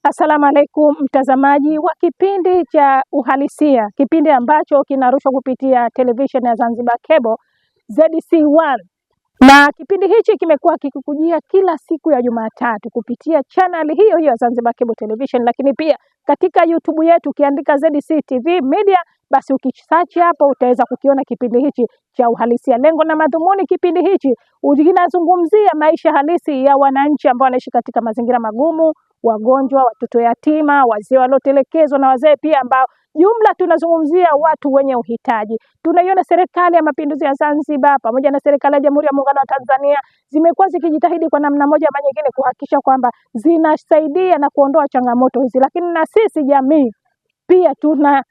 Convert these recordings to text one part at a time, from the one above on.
Assalamu alaikum, mtazamaji wa kipindi cha Uhalisia, kipindi ambacho kinarushwa kupitia television ya Zanzibar Cable ZC1, na kipindi hichi kimekuwa kikikujia kila siku ya Jumatatu kupitia channel hiyo hiyo Zanzibar Cable Television, lakini pia katika YouTube yetu ukiandika ZC TV Media, basi ukisearch hapo utaweza kukiona kipindi hichi cha Uhalisia. Lengo na madhumuni kipindi hichi kinazungumzia maisha halisi ya wananchi ambao wanaishi katika mazingira magumu, wagonjwa, watoto yatima, wazee waliotelekezwa na wazee pia ambao jumla tunazungumzia watu wenye uhitaji. Tunaiona serikali ya mapinduzi ya Zanzibar pamoja na serikali ya Jamhuri ya Muungano wa Tanzania zimekuwa zikijitahidi kwa namna moja ama nyingine kuhakikisha kwamba zinasaidia na kuondoa changamoto hizi, lakini na sisi jamii pia tuna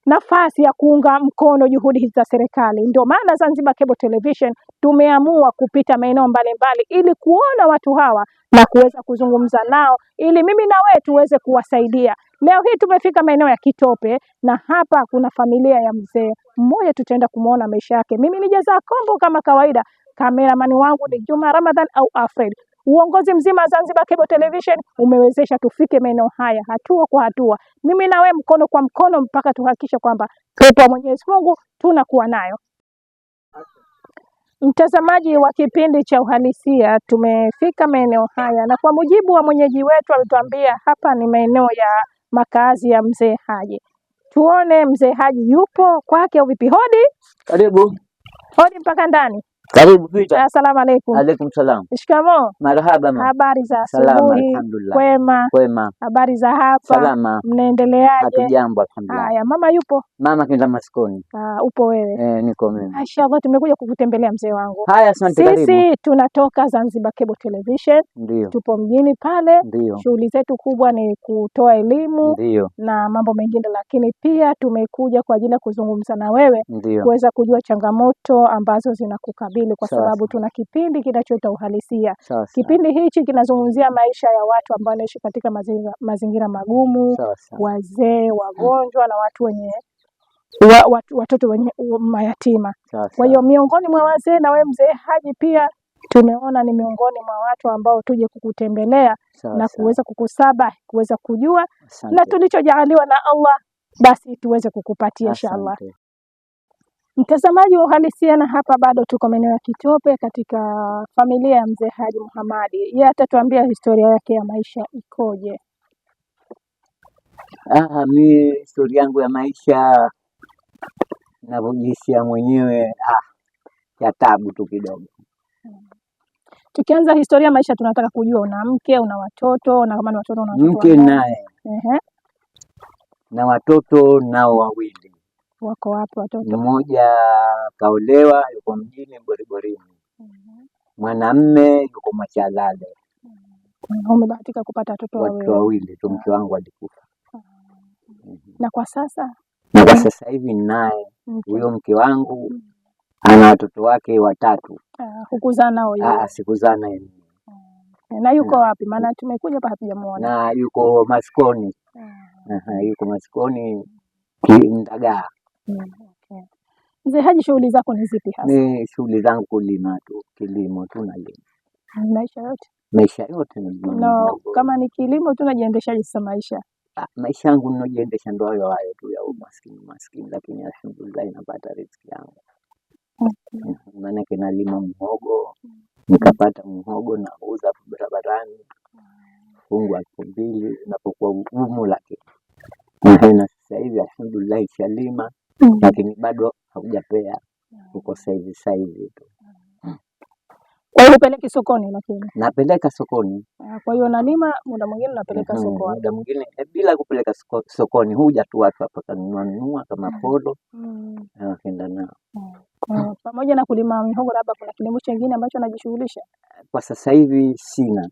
nafasi ya kuunga mkono juhudi hizi za serikali. Ndio maana Zanzibar Cable Television tumeamua kupita maeneo mbalimbali ili kuona watu hawa na kuweza kuzungumza nao ili mimi na wewe tuweze kuwasaidia. Leo hii tumefika maeneo ya Kitope na hapa kuna familia ya mzee mmoja, tutaenda kumuona maisha yake. Mimi ni Jazaa Kombo kama kawaida, kameramani wangu ni Juma Ramadhan au Alfred. Uongozi mzima wa Zanzibar Cable Television umewezesha tufike maeneo haya hatua kwa hatua, mimi na wewe mkono kwa mkono, mpaka tuhakikisha kwamba pepo ya Mwenyezi Mungu tunakuwa nayo. Mtazamaji wa kipindi cha Uhalisia, tumefika maeneo haya na kwa mujibu wa mwenyeji wetu alituambia hapa ni maeneo ya makazi ya mzee Haji. Tuone mzee Haji yupo kwake au vipi? Hodi. Karibu. Hodi mpaka ndani. Karibu pita. Asalamu alaykum. Alaykum salam. Shikamoo. Marhaba ma. Habari za Salama, asubuhi? alhamdulillah. Kwema. Kwema. Habari za hapa? Salama. Mnaendeleaje? Hatujambo alhamdulillah. Haya, mama yupo? Mama kenda maskoni. Upo wewe? Niko mimi. Inshallah tumekuja kukutembelea mzee wangu. Haya, asante, karibu. Sisi tunatoka Zanzibar Cable Television. Ndio. Tupo mjini pale. Ndio. Shughuli zetu kubwa ni kutoa elimu. Ndio. Na mambo mengine, lakini pia tumekuja kwa ajili ya kuzungumza na wewe kuweza kujua changamoto ambazo zinakukabili kwa sababu tuna kipindi kinachoitwa Uhalisia. Kipindi hichi kinazungumzia maisha ya watu ambao wanaishi katika mazingira magumu, wazee, wagonjwa na watu wenye watoto wenye mayatima. Kwa hiyo miongoni mwa wazee na wewe mzee Haji pia tumeona ni miongoni mwa watu ambao tuje kukutembelea na kuweza kukusaba kuweza kujua na tulichojaaliwa na Allah basi tuweze kukupatia inshallah. Mtazamaji wa Uhalisia, na hapa bado tuko maeneo ya Kitope katika familia ya mzee Haji Muhamadi. Yeye atatuambia historia yake ya maisha ikoje. Mimi historia yangu ya maisha ninavyojisikia mwenyewe ya tabu tu kidogo. Tukianza historia ya maisha tunataka kujua una mke, una watoto, na kama ni watoto una watoto mke naye. Na watoto nao wawili. Wako wapi watoto? Mmoja kaolewa yuko mjini Boriborini. Mwanamme yuko Machalale. Umebahatika kupata watoto wawili tu, mke wangu alikufa. Na kwa sasa? Na kwa sasa hivi naye huyo mke wangu ana watoto wake watatu. Hukuzaa nao yeye? Sikuzaa naye. Na yuko wapi? Maana tumekuja hapa hatujamuona. Na yuko maskoni. Yuko maskoni Ndagaa. Mzee Haji, shughuli zako ni zipi hasa? Ni shughuli zangu kulima tu, kilimo tu na lima. Maisha yote ni no, kama ni kilimo tu najiendeshaje sasa maisha? Maisha yangu ninajiendesha ndo hayo tu ya maskini, lakini alhamdulillah napata riziki yangu. Maana nalima mhogo, nikapata mhogo na uza barabarani. Fungu 2,000 napokuwa ugumu, lakini na sasa hivi alhamdulillah shalima, lakini bado haujapea uko saizi tu. Kwa hiyo upeleke sokoni? Lakini napeleka sokoni. Kwa hiyo nalima, muda mwingine napeleka sokoni. Muda mwingine bila kupeleka sokoni huja tu watu hapa kanunua kama polo na wakaenda nao. Pamoja na kulima mihogo, labda kuna kilimo kingine ambacho najishughulisha? Kwa sasa hivi sina,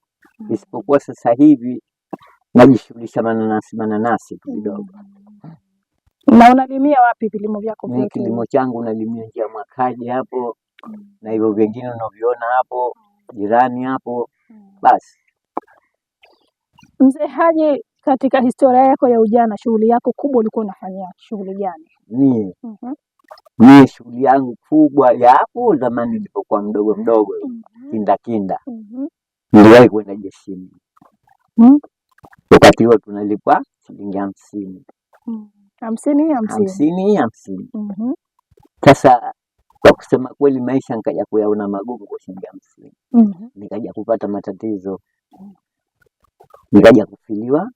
isipokuwa sasa hivi najishughulisha mananasi kidogo. Na unalimia wapi vilimo vyako? Mimi kilimo changu nalimia njia Mwakaji hapo, na hivyo vingine unaviona hapo jirani hapo basi. Mzee Haji, katika historia yako ya ujana, shughuli yako kubwa ulikuwa unafanya shughuli gani? Mimi shughuli yangu kubwa ya hapo zamani nilipokuwa mdogo kinda niliwahi kwenda jeshini. Wakati huo tunalipwa shilingi 50. 50. Sasa kwa kusema kweli maisha nikaja kuyaona magumu kwa shilingi 50. Nikaja kupata matatizo. Nikaja kufiliwa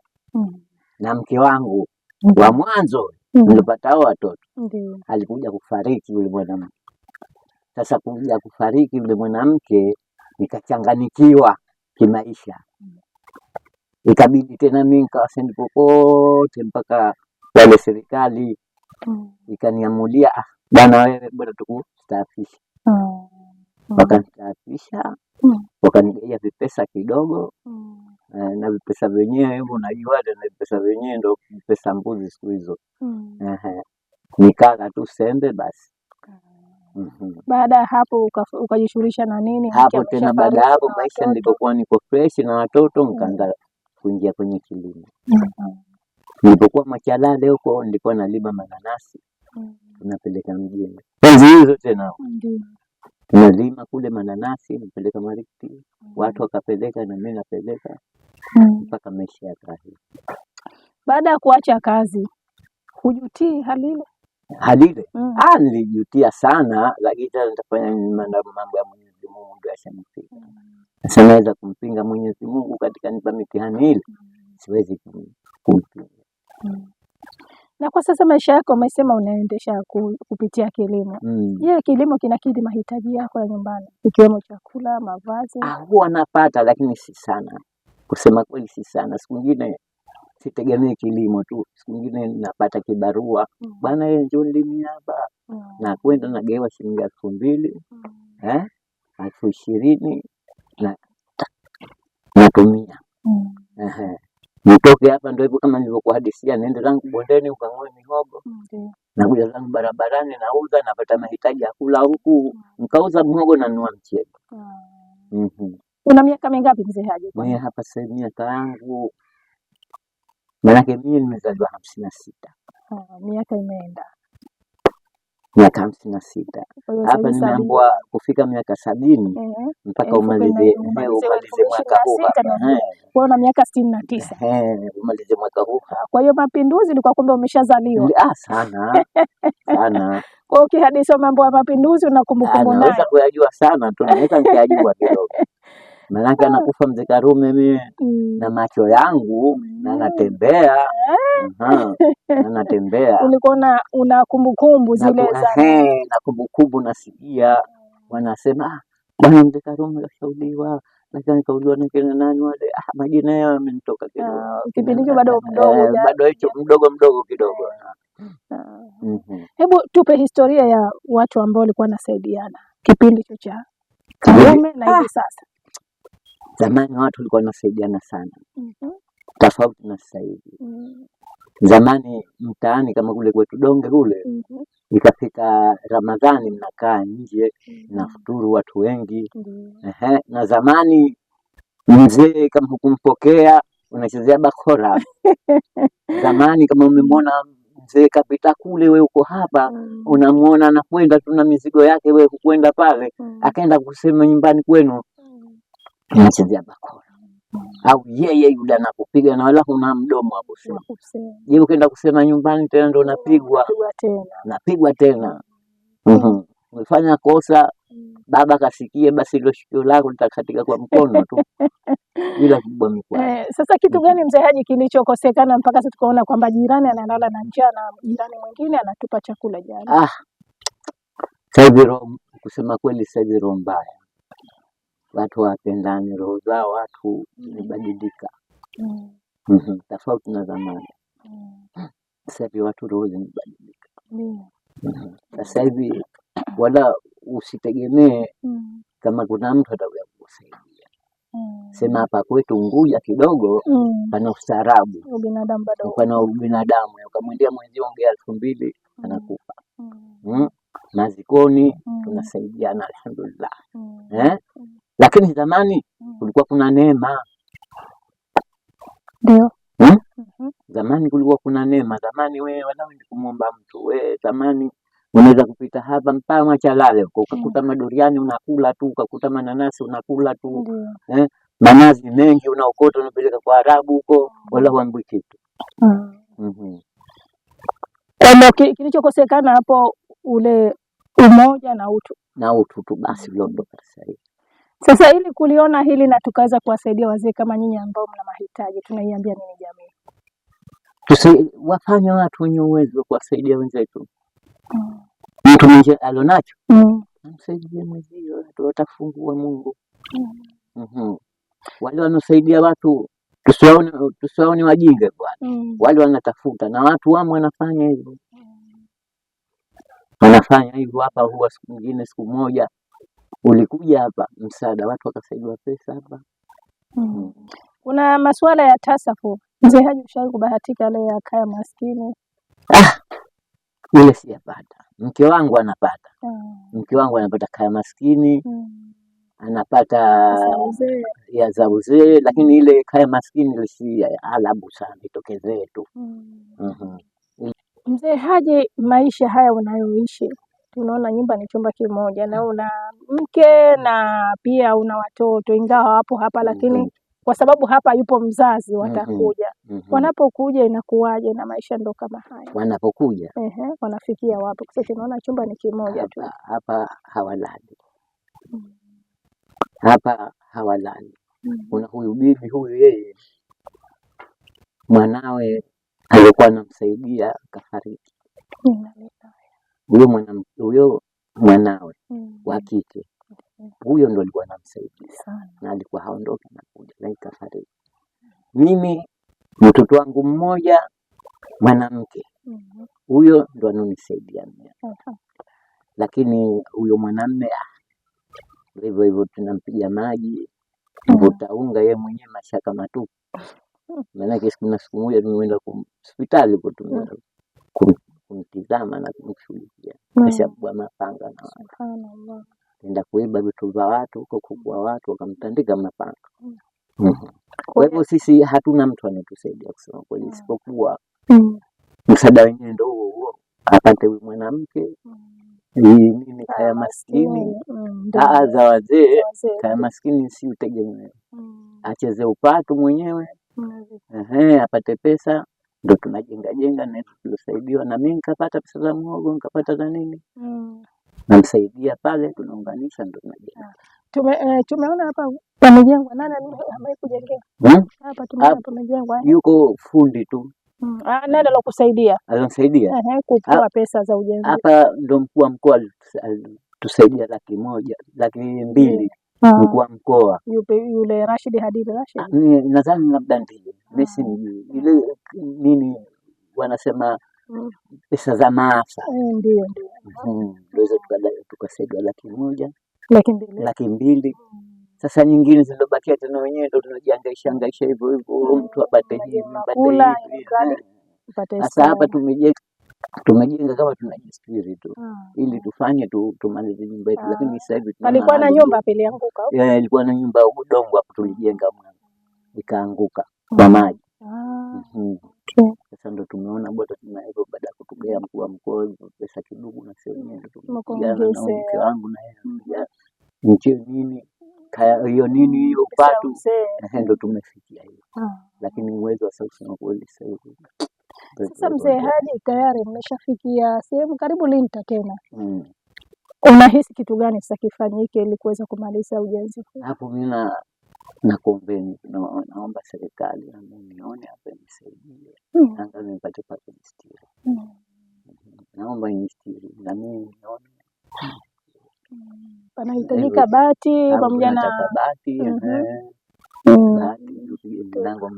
na mke wangu wa mwanzo nilipata watoto. Alikuja kufariki yule mwanamke. Sasa kuja kufariki yule mwanamke nikachanganikiwa kimaisha. Ikabidi tena mimi nikawasendi popote mpaka wale serikali ikaniamulia, bwana wewe bora tukustaafisha. Wakanistaafisha, wakanigaia vipesa kidogo. Na vipesa vyenyewe hivyo unajua, na vipesa vyenyewe ndo pesa mbuzi siku hizo. Nikala tu sembe basi. Baada ya hapo ukajishughulisha na nini? Hapo tena baada ya hapo maisha nilipokuwa niko fresh na watoto nikaanza kuingia kwenye kilimo. Nilipokuwa Machalale huko nilikuwa nalima mananasi. Tunapeleka mjini. Enzi hizo tena. Tunalima kule mananasi, napeleka Marikiti. Watu wakapeleka na mimi napeleka. Mpaka maisha yakawa. Baada ya kuacha kazi, hujutii Halile? Halile? Nilijutia sana, lakini sasa nitafanya mambo ya Mwenyezi Mungu ndio yashanifika. Sasa naweza kumpinga Mwenyezi Mungu katika nipa mitihani ile? Siwezi kumpinga. Na kwa sasa maisha yako umesema unaendesha kupitia kilimo. Je, kilimo kinakidhi mahitaji yako ya nyumbani ikiwemo chakula, mavazi? Huwa napata lakini si sana. Kusema kweli si sana. Siku nyingine sitegemei kilimo tu. Siku nyingine napata kibarua. Bwana yeye njoo nilimie hapa. Na kwenda nagewa shilingi 2000. 20,000 na natumia. Nitoke hapa ndio hivyo kama nilivyokuhadisia, niende zangu bondeni ukang'oe mihogo. Nakuja zangu barabarani nauza, napata mahitaji ya kula huku. Nikauza mihogo na nunua mchele. Una miaka mingapi mzee Haji? Mimi hapa sasa miaka yangu, maanake mimi nimezaliwa 56. Miaka imeenda. Miaka 56. Hapa nimeambiwa kufika miaka 70 mpaka umalize mwaka huu hapa. Kwa una miaka 69. Umalize mwaka huu. Kwa hiyo mapinduzi ilikuwa kumbe umeshazaliwa. Sana. Sana. Kwa ukihadithia mambo ya mapinduzi unakumbukumbu nayo. Naweza kuyajua sana tu, naweza nikayajua kidogo. Maanake anakufa mzee Karume mimi na macho yangu na natembea. Na natembea. Ulikuwa una kumbukumbu zile za na kumbukumbu nasikia wanasema bwana mzee Karume kashauriwa, lakini kauliwa na kina nani wale, majina yao yamenitoka kidogo. Kipindi hicho bado mdogo. Bado hicho mdogo kidogo. Hebu tupe historia ya watu ambao walikuwa wanasaidiana kipindi hicho cha Karume na hivi sasa. Zamani watu walikuwa wanasaidiana sana. Tofauti na sasa hivi. Zamani mtaani kama kule kwetu Donge kule, ikafika Ramadhani mnakaa nje na futuru watu wengi. Na zamani mzee kama hukumpokea unachezea bakora. Zamani kama umemwona mzee kapita kule, wewe uko hapa, unamuona anakwenda tu na mizigo yake, wewe hukwenda pale, akaenda kusema nyumbani kwenu, unachezea bakora. Au yeye yule anakupiga na wala huna mdomo wa kusema. Je, ukienda kusema nyumbani tena ndo napigwa tena. Umefanya kosa, baba kasikie, basi ilo shikio lako litakatika kwa mkono tu bila kubwa mikwani. Sasa kitu gani mzee Haji kilichokosekana mpaka sasa tukaona kwamba jirani analala na njaa na jirani mwingine anatupa chakula jana? Sasa hivi kusema kweli sasa hivi roho mbaya. Watu wapendani, roho zao watu zimebadilika. Tofauti na zamani. Sasa hivi watu roho zimebadilika. Sasa hivi wala usitegemee kama kuna mtu atakuja kukusaidia. Sema hapa kwetu Unguja kidogo pana ustaarabu. Ubinadamu bado. Pana ubinadamu. Ukamwendea mwenzio ongea 2000 anakufa. Mazikoni tunasaidiana alhamdulillah. Lakini zamani kulikuwa kuna neema. Ndio. Zamani kulikuwa kuna neema. Zamani wewe wala uende kumuomba mtu. Wewe zamani unaweza kupita hapa mpaka Machalale ukakuta maduriani unakula tu, ukakuta mananasi unakula tu. manazi mengi unaokota unapeleka kwa Arabu huko, wala huambi kitu. Kwa kilichokosekana hapo ule umoja na utu tu basi londoka sasa hivi. Sasa ili kuliona hili na tukaweza kuwasaidia wazee kama nyinyi ambao mna mahitaji, tunaiambia nini jamii? Wafanye watu wenye uwezo kuwasaidia wenzetu. Mtu mwenye alonacho amsaidie mwenzio, watafungua Mungu. Wale wanaosaidia watu tusiwaone wajinga bwana. Wale wanatafuta na watu wamo wanafanya hivyo. Wanafanya hivyo hapa. Huwa siku nyingine, siku moja ulikuja hapa msaada, watu wakasaidiwa pesa hapa. Kuna masuala ya tasafu. Mzee Haji, ushawahi kubahatika ile ya kaya maskini? Ile siyapata. Mke wangu anapata. Mke wangu anapata kaya maskini. Anapata ya za uzee, lakini ile kaya maskini ile si alabu sana, itokezee tu. Mzee Haji, maisha haya unayoishi, tunaona nyumba ni chumba kimoja na una mke na pia una watoto, ingawa wapo hapa lakini kwa sababu hapa yupo mzazi watakuja. Wanapokuja inakuwaje na maisha ndo kama haya? Wanapokuja wanafikia wapo? Kwa sababu tunaona chumba ni kimoja tu. Hapa hawalali. Hapa hawalali. Kuna huyu bibi huyu, yeye mwanawe alikuwa anamsaidia kafariki. Huyo mwanawe wa kike huyo ndo alikuwa anamsaidia na alikuwa haondoki na kuja, lakini kafariki. Mimi mtoto wangu mmoja mwanamke, huyo ndo anonisaidia mimi. Lakini huyo mwanamume hivyo hivyo, tunampiga maji, mvuta unga, yeye mwenyewe mashaka matupu. Maana siku moja tumeenda hospitali kwa tumeenda kumtizama na kumshughulikia, kashabwa mapanga na watu. Nenda kuiba vitu vya watu huko, kubwa watu wakamtandika mapanga. Kwa hivyo sisi hatuna mtu anatusaidia kusema kweli, isipokuwa msaada wenyewe ndio huo, apate huyu mwanamke. Mimi kaya maskini za wazee, kaya maskini si utegemeo. Acheze upatu mwenyewe, apate pesa, ndo tunajenga na tulisaidiwa. Na mimi nikapata pesa za muhogo, nikapata za nini, namsaidia pale, tunaunganisha, ndo tunajenga. Tumeona hapa pamejengwa. Nani ambaye kujengea hapa? Tumeona pamejengwa, yuko fundi tu. Nani alokusaidia? Alonsaidia kutoa pesa za ujenzi. Hapa ndo mkuu wa mkoa alitusaidia 1,000,000, 2,000,000. Mkuu wa mkoa yule Rashid Hadid Rashid, nadhani labda ndiye mimi sijui ile nini wanasema pesa za maafa. Ndio tukasaidiwa 1,000,000, 2,000,000. Sasa nyingine zilizobakia tena wenyewe ndo tunajihangaisha hivyo hivyo, mtu apate hivi apate. Sasa hapa tumejenga kama tunajistiri tu ili tufanye tumalize nyumba yetu. Lakini sasa hivi alikuwa na nyumba pili yanguka. Ilikuwa na nyumba ya udongo hapo, tulijenga ikaanguka kwa maji. Sasa ndo tumeona bora tuna hivyo, baada ya kutugea mkuu wa mkoa pesa kidogo, na sio wenyewe tumepigana na mke wangu na yeye nchi nini kaya hiyo nini hiyo upatu, ndo tumefikia hiyo. Lakini uwezo wa sasa kweli sasa hivi. Sasa Mzee Haji, tayari mmeshafikia sehemu karibu linta tena. Unahisi kitu gani sasa kifanyike ili kuweza kumaliza ujenzi huu? Hapo mimi nakuombeni, naomba serikali na mimi nione hapa nisaidie. Angalau nipate pato jistiri. Naomba nistiri na mimi nione. Panahitajika bati pamoja na bati. Mlango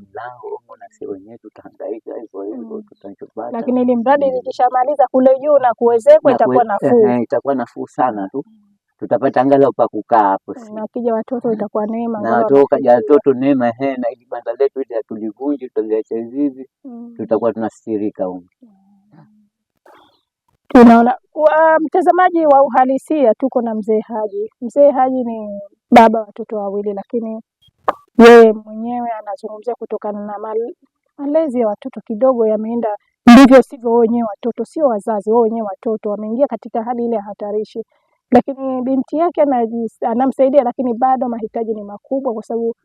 na sisi wenyewe tutahangaika hivyo tutachopata. Lakini ili mradi ikishamaliza kule juu na kuwezekwa itakuwa nafuu. Itakuwa nafuu sana tu. Tutapata angalau pa kukaa hapo. Na kija watoto itakuwa neema. Na watoto neema, na ili banda letu ile tulivunje, tutaliacha hivi, tutakuwa tunastirika huko. Tunaona mtazamaji wa Uhalisia, tuko na Mzee Haji. Mzee Haji ni baba watoto wawili, lakini yeye mwenyewe anazungumzia kutokana na malezi ya watoto kidogo yameenda ndivyo sivyo. Wenyewe watoto sio wazazi, wao wenyewe watoto wameingia katika hali ile hatarishi, lakini binti yake anamsaidia, lakini bado mahitaji ni makubwa, kwa sababu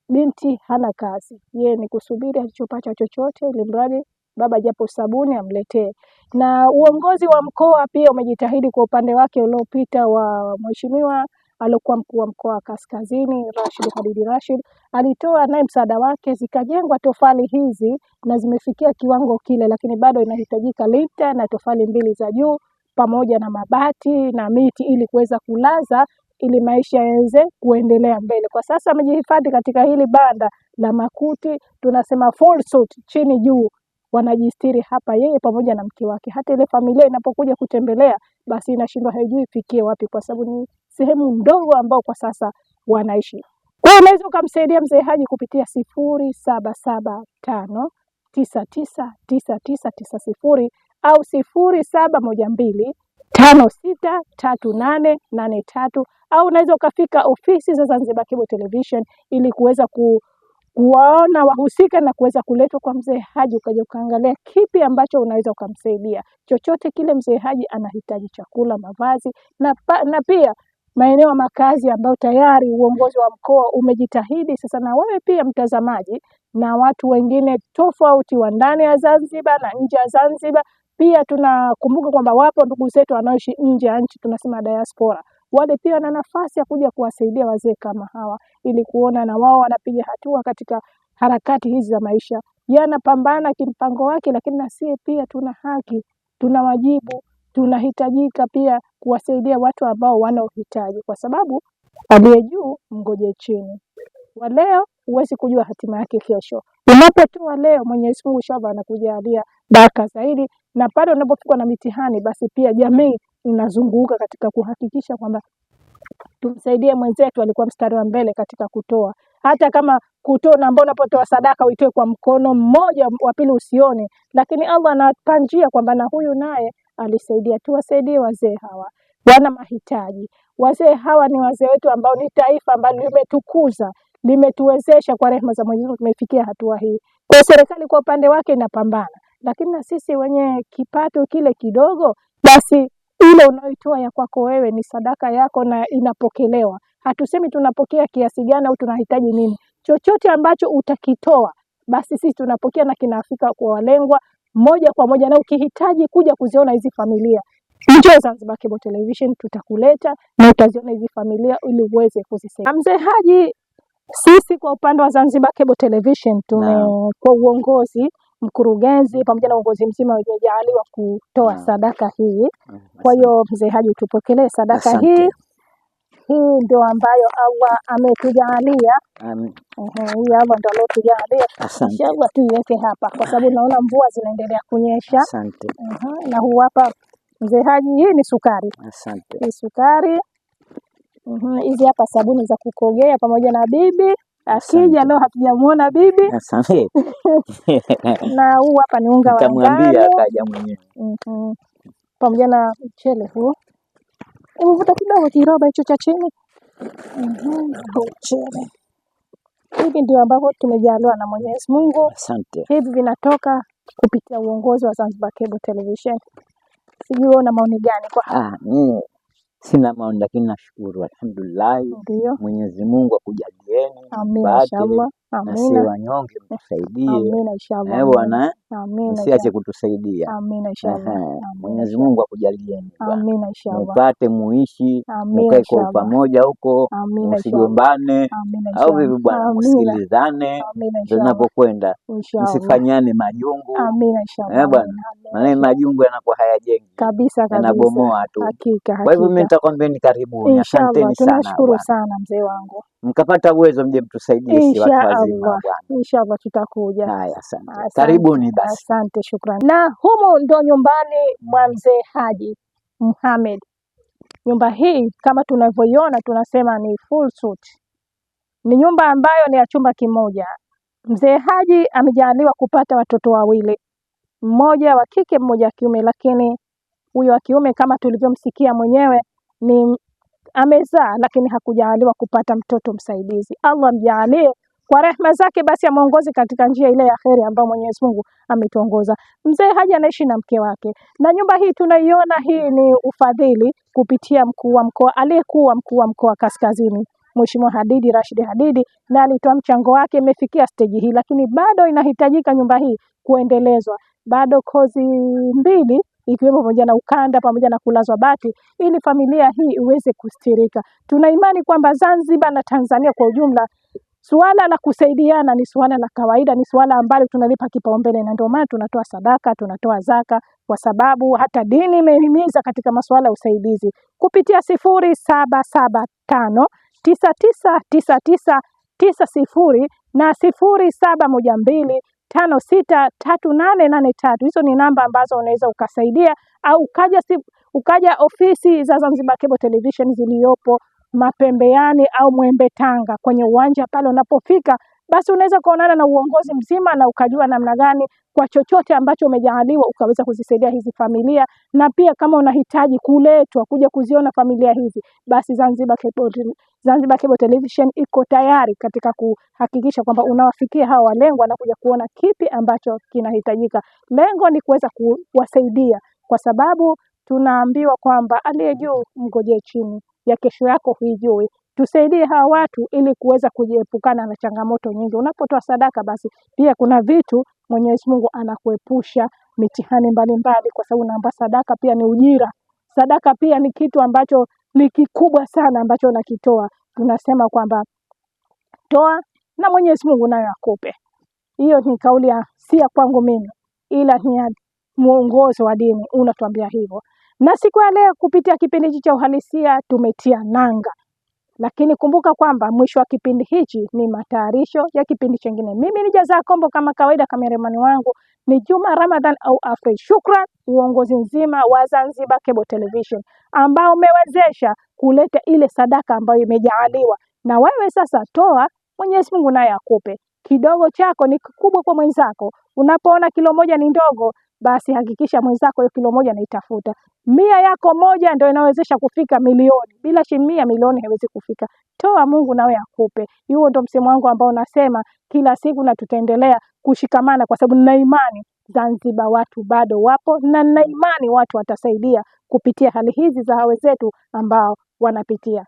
binti hana kazi, yeye ni kusubiri alichopata chochote, ili mradi baba japo sabuni amletee. Na uongozi wa mkoa pia umejitahidi kwa upande wake uliopita wa mheshimiwa alikuwa mkuu wa mkoa wa Kaskazini Rashid Khalid Rashid, alitoa naye msaada wake, zikajengwa tofali hizi na zimefikia kiwango kile, lakini bado inahitajika linta na tofali mbili za juu pamoja na mabati na miti ili kuweza kulaza ili maisha yaweze kuendelea mbele. Kwa sasa amejihifadhi katika hili banda la makuti, tunasema full suit, chini juu, wanajistiri hapa yeye pamoja na mke wake. Hata ile familia inapokuja kutembelea basi inashindwa, haijui ifikie wapi, kwa sababu ni sehemu ndogo ambao kwa sasa wanaishi. Kwa hiyo unaweza ukamsaidia mzee Haji kupitia 0775999990 au 0712563883 au unaweza ukafika ofisi za Zanzibar Cable Television ili kuweza kuwaona wahusika na kuweza kuletwa kwa mzee Haji, ukaja ukaangalia kipi ambacho unaweza ukamsaidia. Chochote kile mzee Haji anahitaji, chakula, mavazi na pia maeneo ya makazi ambayo tayari uongozi wa mkoa umejitahidi. Sasa na wewe pia mtazamaji na watu wengine tofauti wa ndani ya Zanzibar na nje ya Zanzibar, pia tunakumbuka kwamba wapo ndugu zetu wanaoishi nje ya nchi, tunasema diaspora, wale pia wana nafasi ya kuja kuwasaidia wazee kama hawa ili kuona na wao wanapiga hatua katika harakati hizi za maisha. Yanapambana kimpango wake, lakini na sisi pia tuna haki, tuna wajibu, tunahitajika pia kuwasaidia watu ambao wana uhitaji, kwa sababu aliye juu mgoje chini. Wa leo huwezi kujua hatima yake kesho. Unapotoa leo, Mwenyezi Mungu inshallah anakujalia baraka zaidi, na pale unapofikwa na mitihani, basi pia jamii inazunguka katika kuhakikisha kwamba tumsaidie mwenzetu. Alikuwa mstari wa mbele katika kutoa, hata kama kutoa na mbona unapotoa sadaka uitoe kwa mkono mmoja, wa pili usione, lakini Allah anapangia kwamba na huyu naye alisaidia. Tuwasaidie wazee hawa, wana mahitaji. Wazee hawa ni wazee wetu ambao ni taifa ambalo limetukuza, limetuwezesha kwa rehema za Mwenyezi Mungu tumefikia hatua hii. Kwa serikali kwa upande wake inapambana, lakini na sisi wenye kipato kile kidogo, basi ile unaoitoa ya kwako wewe ni sadaka yako na inapokelewa. Hatusemi tunapokea kiasi gani au tunahitaji nini, chochote ambacho utakitoa basi sisi tunapokea na kinafika kwa walengwa moja kwa moja. Na ukihitaji kuja kuziona hizi familia, njoo Zanzibar Cable Television, tutakuleta na utaziona hizi familia ili uweze kuzisaidia. Mzee Haji, sisi kwa upande wa Zanzibar Cable Television kwa uongozi, mkurugenzi pamoja na uongozi mzima waliojaliwa kutoa sadaka hii. Kwa hiyo mzee Haji, tupokelee sadaka hii ndio ambayo Allah ametujalia. Hii Allah ndio alotujalia. Inshallah tuiweke hapa kwa sababu naona mvua zinaendelea kunyesha. Asante. Na huu hapa mzee Haji, hii ni sukari. Asante. Hii sukari. Hizi hapa sabuni za kukogea pamoja na bibi. Akija leo hatujamuona bibi. Asante. Na huu hapa ni unga wa ngano. Nitamwambia akaja mwenyewe. Pamoja na mchele huu. Mvuta kidogo kiroba hicho cha chini. Mchele. Hivi ndio ambavyo tumejaliwa na Mwenyezi Mungu. Asante. Hivi vinatoka kupitia uongozi wa Zanzibar Cable Television. Sijui una maoni gani kwa mimi sina maoni, lakini nashukuru alhamdulillah. Mwenyezi Mungu akujalieni. Amina inshallah. Amina. Na si wanyonge mtusaidie. Amina inshallah. Bwana. Amina. Msiache kutusaidia. Amina inshallah. Mwenyezi Mungu akujalieni. Amina inshallah. Mpate muishi, mkae kwa pamoja huko, msigombane au vipi bwana, msikilizane tunapokwenda, msifanyane majungu. Amina inshallah. Bwana, maana majungu yanakuwa hayajengi kabisa, yanabomoa tu. Hakika. Kwa hivyo mimi nitakwambia karibuni. Asanteni sana. Tunashukuru sana mzee wangu. Mkapata uwezo mje mtusaidie, si watu wazima bwana. Inshallah tutakuja. Haya, asante. Karibuni basi. Asante, shukrani. Na humu ndo nyumbani mwa mzee Haji Mohamed. Nyumba hii kama tunavyoiona tunasema ni full suit. Ni nyumba ambayo ni ya chumba kimoja. Mzee Haji amejaliwa kupata watoto wawili, mmoja wa kike mmoja wa kiume, lakini huyo wa kiume kama tulivyomsikia mwenyewe ni amezaa, lakini hakujaliwa kupata mtoto msaidizi. Allah mjalie kwa rehema zake, basi amuongoze katika njia ile ya kheri ambayo Mwenyezi Mungu ametuongoza. Mzee Haji anaishi na mke wake, na nyumba hii tunaiona hii ni ufadhili kupitia mkuu wa mkoa, aliyekuwa mkuu wa mkoa Kaskazini, Mheshimiwa Hadidi Rashid Hadidi, na alitoa mchango wake, imefikia stage hii, lakini bado inahitajika nyumba hii kuendelezwa. Bado kozi mbili ikiwemo pamoja na ukanda pamoja na kulazwa bati ili familia hii iweze kustirika. Tuna imani kwamba Zanzibar na Tanzania kwa ujumla suala la kusaidiana ni suala la kawaida, ni suala ambalo tunalipa kipaumbele, na ndio maana tunatoa sadaka, tunatoa zaka, kwa sababu hata dini imehimiza katika masuala ya usaidizi kupitia 0775999990 na 0712563883. Hizo ni namba ambazo unaweza ukasaidia, au ukaja ofisi za Zanzibar Cable Television ziliyopo Mapembeani au Mwembe Tanga. Kwenye uwanja pale unapofika, basi unaweza kuonana na uongozi mzima na ukajua namna gani kwa chochote ambacho umejaaliwa ukaweza kuzisaidia hizi familia. Na pia kama unahitaji kuletwa kuja kuziona familia hizi, basi Zanzibar Cable Television iko tayari katika kuhakikisha kwamba unawafikia hawa walengwa na kuja kuona kipi ambacho kinahitajika. Lengo ni kuweza kuwasaidia, kwa sababu tunaambiwa kwamba aliye juu mngojee chini, ya kesho yako huijui. Tusaidie hawa watu ili kuweza kujiepukana na changamoto nyingi. Unapotoa sadaka, basi pia kuna vitu Mwenyezi Mungu anakuepusha mitihani mbalimbali, kwa sababu naomba sadaka pia ni ujira. Sadaka pia ni kitu ambacho ni kikubwa sana ambacho unakitoa. Tunasema kwamba toa na Mwenyezi Mungu naye akupe. Hiyo ni kauli si ya kwangu mimi, ila ni ya mwongozo wa dini unatuambia hivyo. Na siku ya leo kupitia kipindi cha Uhalisia tumetia nanga, lakini kumbuka kwamba mwisho wa kipindi hichi ni matayarisho ya kipindi chingine. Mimi ni Jazaa Kombo kama kawaida, kameramani wangu ni Juma Ramadhan au Afri. Shukran uongozi nzima wa Zanzibar Cable Television ambao umewezesha kuleta ile sadaka ambayo imejaaliwa. Na wewe sasa toa, Mwenyezi Mungu naye akupe. Kidogo chako ni kikubwa kwa mwenzako. Unapoona kilo moja ni ndogo, basi hakikisha mwenzako hiyo kilo moja naitafuta. 100 yako moja ndio inawezesha kufika milioni. Bila shilingi 100 milioni haiwezi kufika. Toa, Mungu nawe akupe. Huo ndio msemo wangu ambao nasema kila siku, na tutaendelea kushikamana, kwa sababu nina imani Zanzibar watu bado wapo, na nina imani watu watasaidia kupitia hali hizi za wenzetu ambao wanapitia.